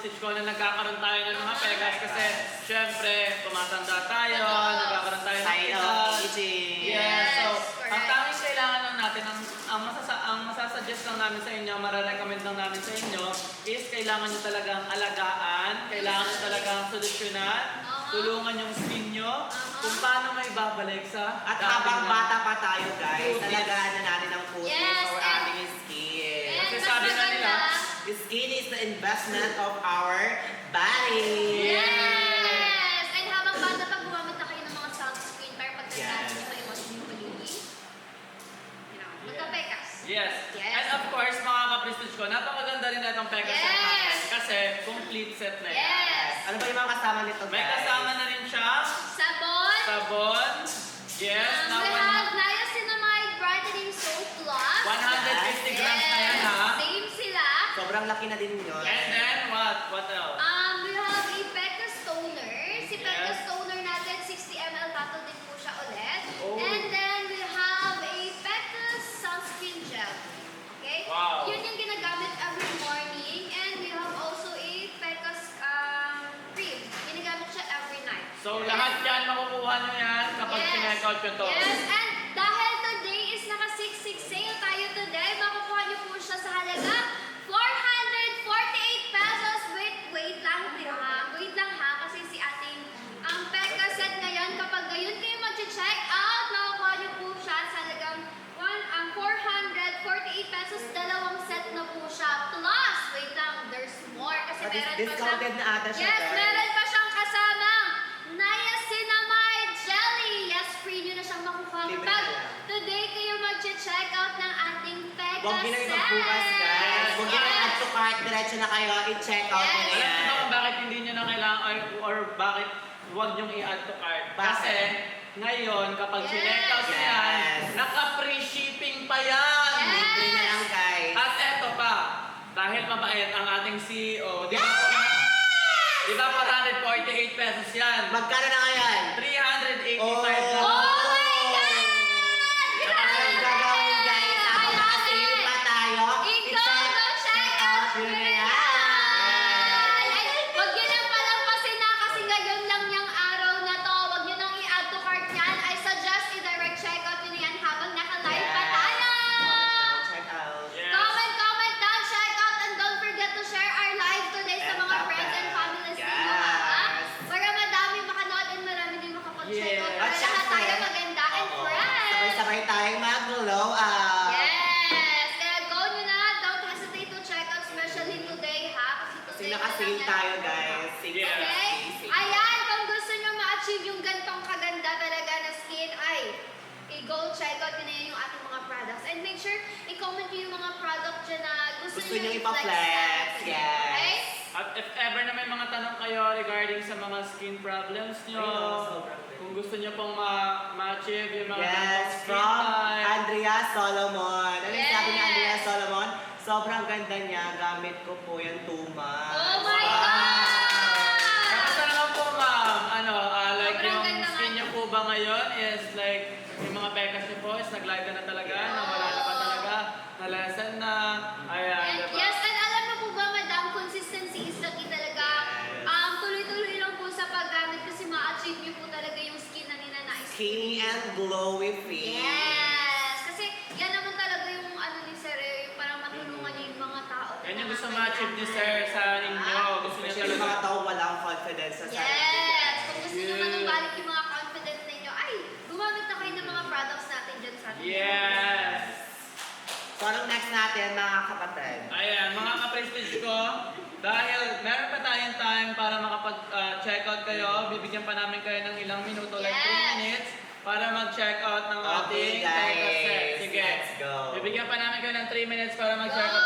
prestige ko na nagkakaroon tayo ng mga pegas kasi syempre tumatanda tayo, nagkakaroon tayo ng edad. Yes, so ang tanging kailangan lang natin, ang masasuggest lang namin sa inyo, mararecommend lang namin sa inyo is kailangan nyo talagang alagaan, kailangan nyo talagang solusyonan, tulungan yung skin nyo kung paano may babalik sa At habang bata pa tayo guys, alagaan na natin ang food for ating skin. Kasi sabi na nila, skin is the investment of our body. Yes! And habang bata pa, gumamit na kayo ng mga sunscreen para pagtandaan nyo maiwas yung paligid. Magka-pekas. yes. And of course, mga ka-prestige ko, napakaganda rin na itong pegas set natin kasi complete set na yan. Yes! Ano ba yung mga kasama nito guys? May kasama na rin siya, Sabon. sabon, yes, na We have niacinamide brightening soap plus. 150 grams na yan ha. Same sila. Sobrang laki na din yun. And then, what else? We have a Pecas toner. Si Pecas toner natin, 60 ml bottle din po siya ulit. Oh. And then we have a Pecas sunscreen gel. Okay? Wow. Yun yung ginagamit every morning. And we have also a Pecas cream. Ginagamit siya every night. So, lahat yan, makukuha nyo yan kapag check out nyo to. Yes, and dahil today is naka-6-6 sale tayo today, makukuha niyo po siya sa halaga 448 pesos. Wait lang ha, kasi si ating ang Pekka set ngayon, kapag gayon kayo mag-check out, makukuha niyo po siya sa halagang 448 pesos, dalawang set na po siya. Plus, wait lang, there's more kasi meron pa siyang Discounted na ata siya yes, guys. meron pa siyang kasamang niacinamide jelly. Yes, free nyo na siyang makukuha. Libre Kapag na yan. today kayo mag-check out ng ating Pekka Huwag nyo na set. ibagbukas guys. Huwag nyo na add to cart. Diretso na kayo. I-check out nyo na Alam yan. niyo kung bakit hindi nyo na kailangan or bakit huwag nyong i-add to cart? Bakit? Kasi ngayon, kapag Yes. check out nyo yan, Yes. naka-free shipping pa yan! Yes. Libre na lang guys. At eto pa, dahil mabait ang ating CEO, di ba 448 pesos yan? Magkano na ngayon? 385 lang. Oh my God! Ano ang gagawin guys? Habang naka-sale pa tayo, Go check out nyo nyo na na yan. yan! Ay, huwag nyo nang palampasin na kasi ngayon lang yung araw na to. Huwag nyo nang i-add to cart yan. I suggest i-direct check out nyo na yan habang naka-live pa tayo! Check out. Yes. Comment down, check out, and don't forget to share our live today sa mga friends and families ninyo, ha? Yes. Para madami makanood and marami din makapag-check out. Yes. Para At lahat syempre, tayo maganda and oo, fresh! sabay-sabay tayong mag-glow up. Yes! Kaya go nyo na, don't hesitate to check out, especially today, ha? Kasi Kasi today naka-sale lang yan. tayo guys. Yeah. Okay? Ayan, kung gusto nyo ma-achieve yung gantong kaganda talaga na skin, ay, i-go check out nyo na yun yung ating mga products. And make sure, i-comment nyo yung mga product dyan na gusto Gusto nyo nyo i-flex ipa-flex, natin. yes. Okay? At if ever na may mga tanong kayo regarding sa mga skin problems nyo, Ayun, sobrang good. kung gusto nyo pong ma-achieve yung mga ganitong Yes, skin from type, Andrea Solomon. Ano yung sabi ni Yes. Andrea Solomon? Sobrang ganda niya. Gamit ko po yan 2 months. Oh my Wow. God! Kamusta naman po ma'am? Like Sobrang yung ganda skin nga. nyo po ba ngayon is like, yung mga pekas nyo po is nag-live ka na talaga, nawala na pa talaga, na-lesson na, ayan, And diba? yes, and alam mo po ba, madam, consistency is the key talaga. Tuloy-tuloy lang po sa paggamit kasi ma-achieve niyo po talaga yung skin na ninanais. Skinny and glowy face. Yes! Kasi yan naman talaga yung ano ni Sir, yung parang matulungan niyo yung mga tao. Yan yung gusto ma-achieve ni sir sa inyo, gusto niyo Especially talaga. mga tao walang confidence sa sarili. Yes! Kung gusto niyo Yeah. manubalik yung mga confidence ninyo, ay, gumamit na kayo ng mga products natin dyan sa atin. Yes! So anong next natin mga kapatid? Ayan, mga ka-prestige ko, dahil meron pa tayong time para makapag-check out kayo, bibigyan pa namin kayo ng ilang minuto, like 3 Yes. minutes, para mag-check out ng Okay ating guys, Pekka set. Sige, let's go. bibigyan pa namin kayo ng 3 minutes para mag-check out